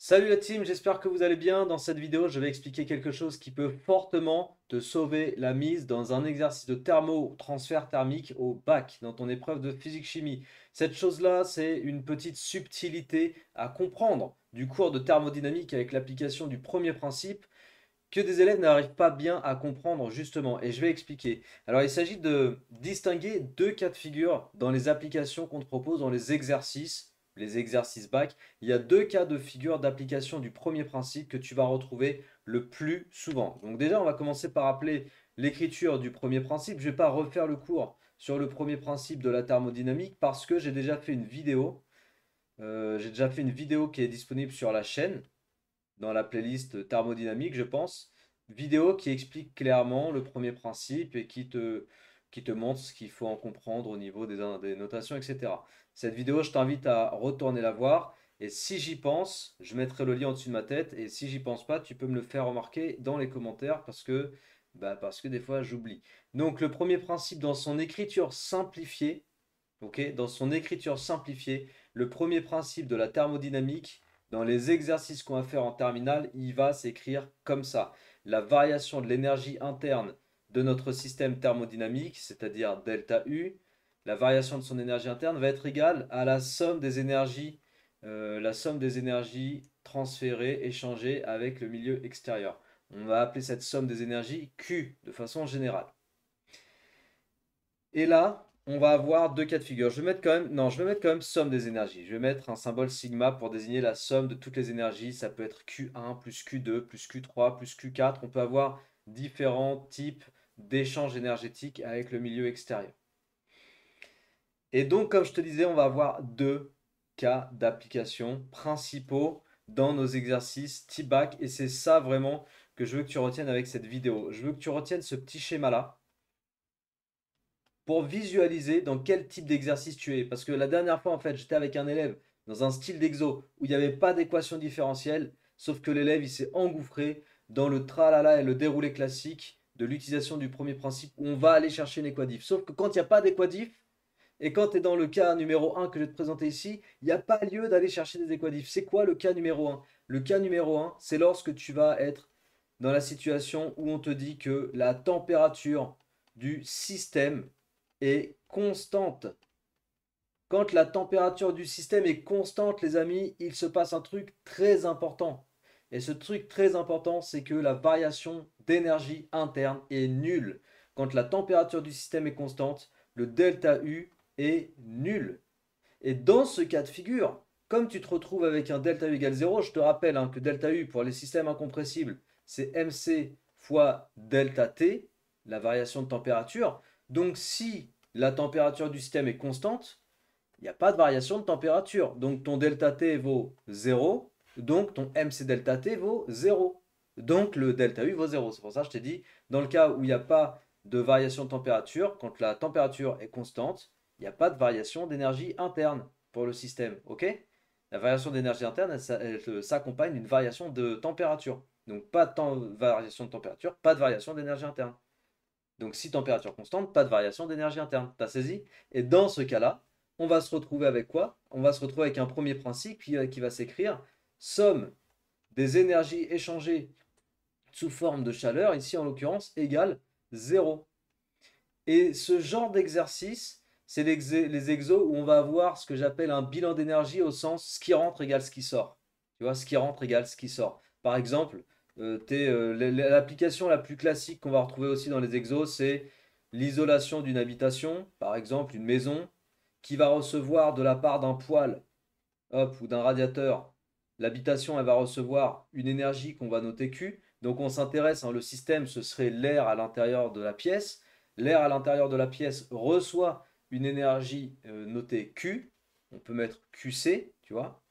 Salut la team, j'espère que vous allez bien. Dans cette vidéo, je vais expliquer quelque chose qui peut fortement te sauver la mise dans un exercice de thermo-transfert thermique au bac, dans ton épreuve de physique-chimie. Cette chose-là, c'est une petite subtilité à comprendre du cours de thermodynamique avec l'application du premier principe que des élèves n'arrivent pas bien à comprendre justement. Et je vais expliquer. Alors, il s'agit de distinguer deux cas de figure dans les applications qu'on te propose dans les exercices bac. Il y a deux cas de figure d'application du premier principe que tu vas retrouver le plus souvent. Donc déjà, on va commencer par appeler l'écriture du premier principe. Je ne vais pas refaire le cours sur le premier principe de la thermodynamique parce que j'ai déjà fait une vidéo. Qui est disponible sur la chaîne dans la playlist thermodynamique, je pense. Vidéo qui explique clairement le premier principe et qui te montre ce qu'il faut en comprendre au niveau des notations, etc. Cette vidéo, je t'invite à retourner la voir. Et si j'y pense, je mettrai le lien au-dessus de ma tête. Et si j'y pense pas, tu peux me le faire remarquer dans les commentaires parce que des fois, j'oublie. Donc, le premier principe dans son écriture simplifiée, ok, dans son écriture simplifiée, le premier principe de la thermodynamique, dans les exercices qu'on va faire en terminale, il va s'écrire comme ça. La variation de l'énergie interne de notre système thermodynamique, c'est-à-dire delta U, la variation de son énergie interne va être égale à la somme des énergies transférées, échangées avec le milieu extérieur. On va appeler cette somme des énergies Q de façon générale. Et là, on va avoir deux cas de figure. Je vais mettre quand même, non, je vais mettre quand même somme des énergies. Je vais mettre un symbole sigma pour désigner la somme de toutes les énergies. Ça peut être Q1 plus Q2 plus Q3 plus Q4. On peut avoir différents types d'échanges énergétiques avec le milieu extérieur. Et donc, comme je te disais, on va avoir deux cas d'application principaux dans nos exercices T-BAC. Et c'est ça vraiment que je veux que tu retiennes avec cette vidéo. Je veux que tu retiennes ce petit schéma-là pour visualiser dans quel type d'exercice tu es. Parce que la dernière fois, en fait, j'étais avec un élève dans un style d'exo où il n'y avait pas d'équation différentielle, sauf que l'élève, il s'est engouffré dans le tralala et le déroulé classique de l'utilisation du premier principe où on va aller chercher une équadif. Sauf que quand il n'y a pas d'équadif, et quand tu es dans le cas numéro un que je vais te présenter ici, il n'y a pas lieu d'aller chercher des équadifs. C'est quoi le cas numéro un? Le cas numéro un, c'est lorsque tu vas être dans la situation où on te dit que la température du système est constante. Quand la température du système est constante, les amis, il se passe un truc très important. Et ce truc très important, c'est que la variation d'énergie interne est nulle. Quand la température du système est constante, le delta U est nul. Et dans ce cas de figure, comme tu te retrouves avec un delta U égale 0, je te rappelle que delta U pour les systèmes incompressibles, c'est mc fois delta T, la variation de température. Donc si la température du système est constante, il n'y a pas de variation de température. Donc ton delta T vaut 0, donc ton mc delta T vaut 0. Donc le delta U vaut 0. C'est pour ça que je t'ai dit, dans le cas où il n'y a pas de variation de température, quand la température est constante, il n'y a pas de variation d'énergie interne pour le système. Ok? La variation d'énergie interne, elle s'accompagne d'une variation de température. Donc pas de variation de température, pas de variation d'énergie interne. Donc si température constante, pas de variation d'énergie interne. T'as saisi? Et dans ce cas-là, on va se retrouver avec quoi? On va se retrouver avec un premier principe qui va s'écrire somme des énergies échangées sous forme de chaleur, ici en l'occurrence, égale 0. Et ce genre d'exercice, c'est les exos où on va avoir ce que j'appelle un bilan d'énergie au sens ce qui rentre égale ce qui sort. Tu vois, ce qui rentre égale ce qui sort. Par exemple, l'application la plus classique qu'on va retrouver aussi dans les exos, c'est l'isolation d'une habitation, par exemple une maison, qui va recevoir de la part d'un poêle, hop, ou d'un radiateur. L'habitation, elle va recevoir une énergie qu'on va noter Q. Donc on s'intéresse, le système, ce serait l'air à l'intérieur de la pièce. L'air à l'intérieur de la pièce reçoit une énergie notée Q. On peut mettre QC, tu vois,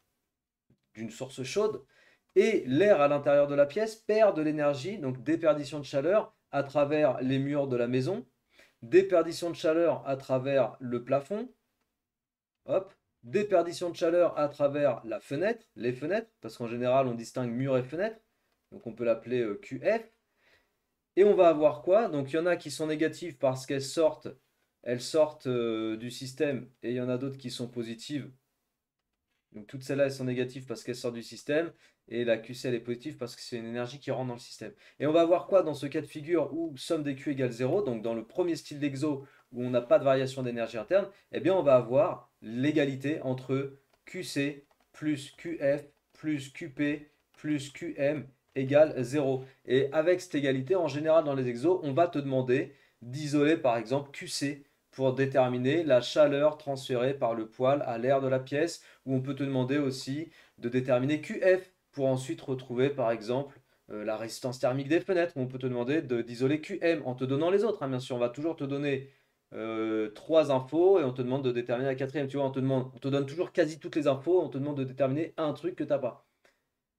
d'une source chaude. Et l'air à l'intérieur de la pièce perd de l'énergie, donc déperdition de chaleur à travers les murs de la maison, déperdition de chaleur à travers le plafond, hop, déperdition de chaleur à travers la fenêtre, les fenêtres, parce qu'en général on distingue mur et fenêtre, donc on peut l'appeler QF. Et on va avoir quoi? Donc il y en a qui sont négatives parce elles sortent du système, et il y en a d'autres qui sont positives Donc toutes celles-là, elles sont négatives parce qu'elles sortent du système. Et la QC, elle est positive parce que c'est une énergie qui rentre dans le système. Et on va voir quoi dans ce cas de figure où somme des Q égale 0, donc dans le premier style d'exo où on n'a pas de variation d'énergie interne, eh bien on va avoir l'égalité entre QC plus QF plus QP plus QM égale 0. Et avec cette égalité, en général dans les exos, on va te demander d'isoler par exemple QC pour déterminer la chaleur transférée par le poêle à l'air de la pièce, ou on peut te demander aussi de déterminer QF pour ensuite retrouver par exemple la résistance thermique des fenêtres, ou on peut te demander d'isoler QM en te donnant les autres, hein, bien sûr, on va toujours te donner trois infos et on te demande de déterminer la quatrième, tu vois, on te donne toujours quasi toutes les infos, on te demande de déterminer un truc que tu n'as pas.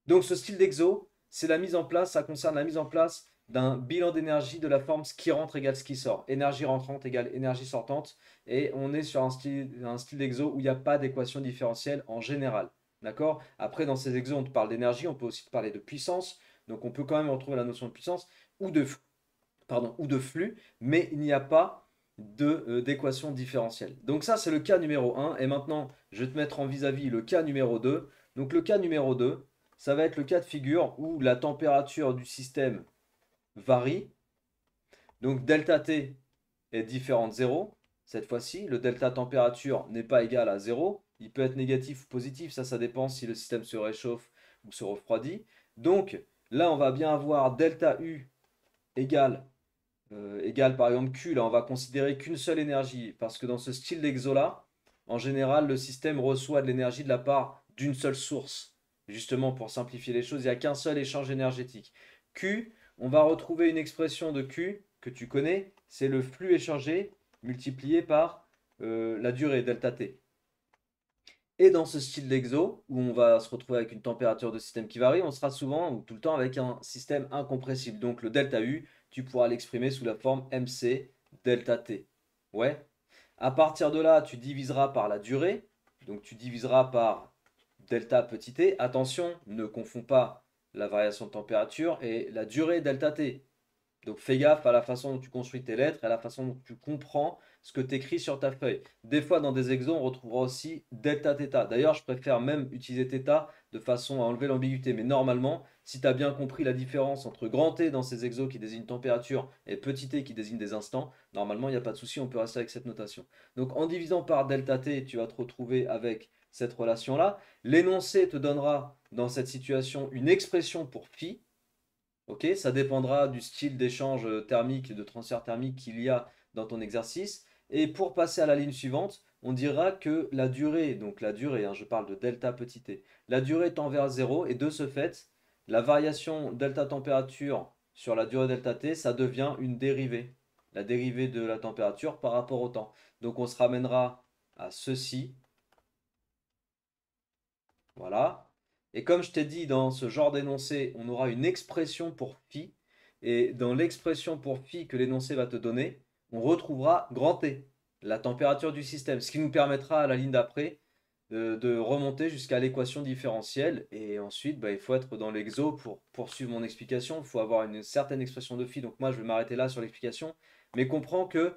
Donc ce style d'exo, c'est la mise en place, ça concerne la mise en place d'un bilan d'énergie de la forme ce qui rentre égale ce qui sort. Énergie rentrante égale énergie sortante. Et on est sur un style d'exo où il n'y a pas d'équation différentielle en général. D'accord? Après, dans ces exos, on te parle d'énergie, on peut aussi te parler de puissance. Donc on peut quand même retrouver la notion de puissance ou ou de flux, mais il n'y a pas d'équation différentielle. Donc ça, c'est le cas numéro 1. Et maintenant, je vais te mettre en vis-à-vis le cas numéro 2. Donc le cas numéro 2, ça va être le cas de figure où la température du système varie. Donc delta T est différent de 0. Cette fois-ci, le delta température n'est pas égal à 0. Il peut être négatif ou positif, ça dépend si le système se réchauffe ou se refroidit. Donc là, on va bien avoir delta U égale par exemple Q. Là, on va considérer qu'une seule énergie parce que dans ce style d'exo-là, en général, le système reçoit de l'énergie de la part d'une seule source. Justement, pour simplifier les choses, il n'y a qu'un seul échange énergétique. Q, on va retrouver une expression de Q que tu connais, c'est le flux échangé multiplié par la durée, delta T. Et dans ce style d'exo, où on va se retrouver avec une température de système qui varie, on sera souvent ou tout le temps avec un système incompressible. Donc le delta U, tu pourras l'exprimer sous la forme MC delta T. Ouais. À partir de là, tu diviseras par la durée. Donc tu diviseras par delta petit t. Attention, ne confonds pas la variation de température et la durée delta T. Donc fais gaffe à la façon dont tu construis tes lettres et à la façon dont tu comprends ce que tu écris sur ta feuille. Des fois, dans des exos, on retrouvera aussi delta theta. D'ailleurs, je préfère même utiliser theta de façon à enlever l'ambiguïté. Mais normalement, si tu as bien compris la différence entre grand T dans ces exos qui désignent température et petit t qui désigne des instants, normalement, il n'y a pas de souci, on peut rester avec cette notation. Donc en divisant par delta t, tu vas te retrouver avec cette relation-là. L'énoncé te donnera dans cette situation une expression pour phi. Ok, ça dépendra du style d'échange thermique, de transfert thermique qu'il y a dans ton exercice. Et pour passer à la ligne suivante, on dira que la durée, donc la durée, hein, je parle de delta petit t, la durée tend vers 0 et de ce fait, la variation delta température sur la durée delta t, ça devient une dérivée. La dérivée de la température par rapport au temps. Donc on se ramènera à ceci. Voilà. Et comme je t'ai dit, dans ce genre d'énoncé, on aura une expression pour phi. Et dans l'expression pour phi que l'énoncé va te donner, on retrouvera grand T, la température du système. Ce qui nous permettra à la ligne d'après de remonter jusqu'à l'équation différentielle. Et ensuite, bah, il faut être dans l'exo pour poursuivre mon explication. Il faut avoir une certaine expression de phi. Donc moi, je vais m'arrêter là sur l'explication. Mais comprends que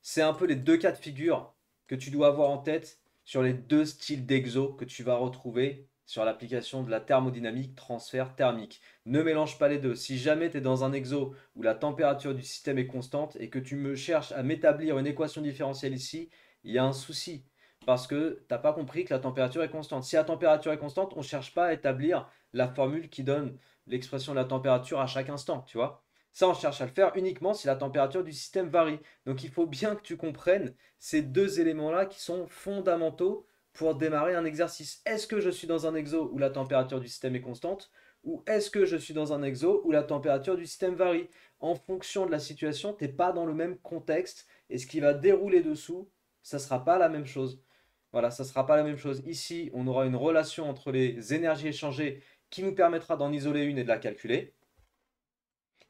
c'est un peu les deux cas de figure que tu dois avoir en tête sur les deux styles d'exo que tu vas retrouver sur l'application de la thermodynamique transfert thermique. Ne mélange pas les deux. Si jamais tu es dans un exo où la température du système est constante et que tu me cherches à m'établir une équation différentielle ici, il y a un souci. Parce que tu n'as pas compris que la température est constante. Si la température est constante, on ne cherche pas à établir la formule qui donne l'expression de la température à chaque instant, tu vois. Ça, on cherche à le faire uniquement si la température du système varie. Donc il faut bien que tu comprennes ces deux éléments-là qui sont fondamentaux pour démarrer un exercice. Est-ce que je suis dans un exo où la température du système est constante ou est-ce que je suis dans un exo où la température du système varie? En fonction de la situation, tu n'es pas dans le même contexte et ce qui va dérouler dessous, ça ne sera pas la même chose. Voilà, ça ne sera pas la même chose. Ici, on aura une relation entre les énergies échangées qui nous permettra d'en isoler une et de la calculer.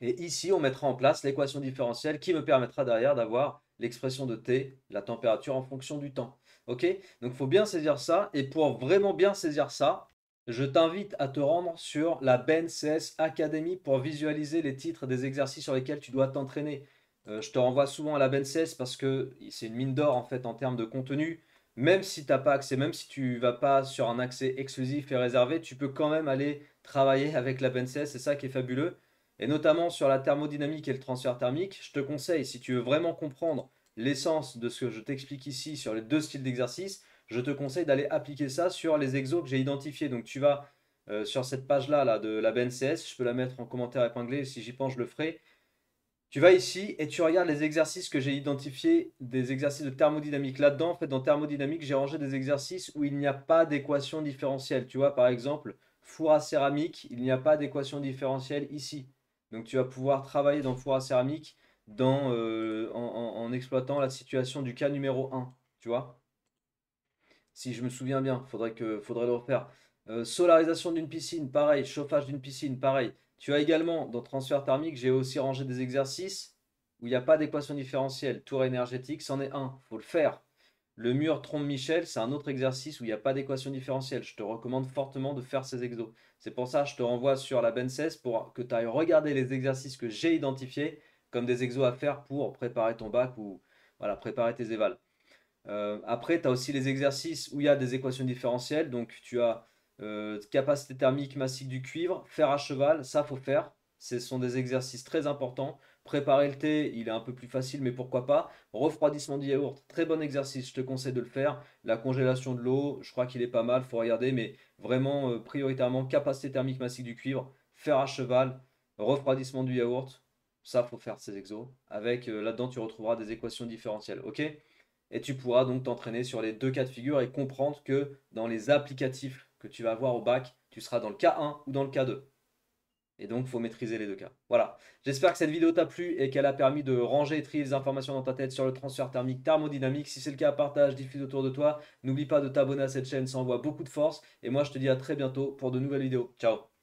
Et ici, on mettra en place l'équation différentielle qui me permettra derrière d'avoir l'expression de T, la température en fonction du temps. Ok? Donc il faut bien saisir ça. Et pour vraiment bien saisir ça, je t'invite à te rendre sur la BNCS Academy pour visualiser les titres des exercices sur lesquels tu dois t'entraîner. Je te renvoie souvent à la BNCS parce que c'est une mine d'or en fait en termes de contenu. même si tu n'as pas accès, même si tu vas pas sur un accès exclusif et réservé, tu peux quand même aller travailler avec la BNCS, c'est ça qui est fabuleux. Et notamment sur la thermodynamique et le transfert thermique, je te conseille, si tu veux vraiment comprendre l'essence de ce que je t'explique ici sur les deux styles d'exercice, je te conseille d'aller appliquer ça sur les exos que j'ai identifiés. Donc tu vas sur cette page-là là, de la BNCS, je peux la mettre en commentaire épinglé, si j'y pense je le ferai. Tu vas ici et tu regardes les exercices que j'ai identifiés, des exercices de thermodynamique. Là-dedans, en fait, dans thermodynamique, j'ai rangé des exercices où il n'y a pas d'équation différentielle. Tu vois, par exemple, four à céramique, il n'y a pas d'équation différentielle ici. Donc, tu vas pouvoir travailler dans four à céramique en exploitant la situation du cas numéro un. Tu vois? Si je me souviens bien, faudrait le refaire. Solarisation d'une piscine, pareil. Chauffage d'une piscine, pareil. Tu as également, dans transfert thermique, j'ai aussi rangé des exercices où il n'y a pas d'équation différentielle. Tour énergétique, c'en est un, faut le faire. Le mur Trombe-Michel, c'est un autre exercice où il n'y a pas d'équation différentielle. Je te recommande fortement de faire ces exos. C'est pour ça que je te renvoie sur la BENSES pour que tu ailles regarder les exercices que j'ai identifiés comme des exos à faire pour préparer ton bac ou voilà, préparer tes évals. Après, tu as aussi les exercices où il y a des équations différentielles. Donc, tu as capacité thermique massique du cuivre, fer à cheval, ça faut faire. Ce sont des exercices très importants. Préparer le thé, il est un peu plus facile, mais pourquoi pas. Refroidissement du yaourt, très bon exercice, je te conseille de le faire. La congélation de l'eau, je crois qu'il est pas mal, faut regarder, mais vraiment prioritairement capacité thermique massique du cuivre, fer à cheval, refroidissement du yaourt, ça faut faire ces exos. Avec là-dedans, tu retrouveras des équations différentielles, ok? Et tu pourras donc t'entraîner sur les deux cas de figure et comprendre que dans les applicatifs que tu vas avoir au bac, tu seras dans le cas 1 ou dans le cas 2. Et donc, il faut maîtriser les deux cas. Voilà. J'espère que cette vidéo t'a plu et qu'elle a permis de ranger et trier les informations dans ta tête sur le transfert thermique thermodynamique. Si c'est le cas, partage, diffuse autour de toi. N'oublie pas de t'abonner à cette chaîne, ça envoie beaucoup de force. Et moi, je te dis à très bientôt pour de nouvelles vidéos. Ciao.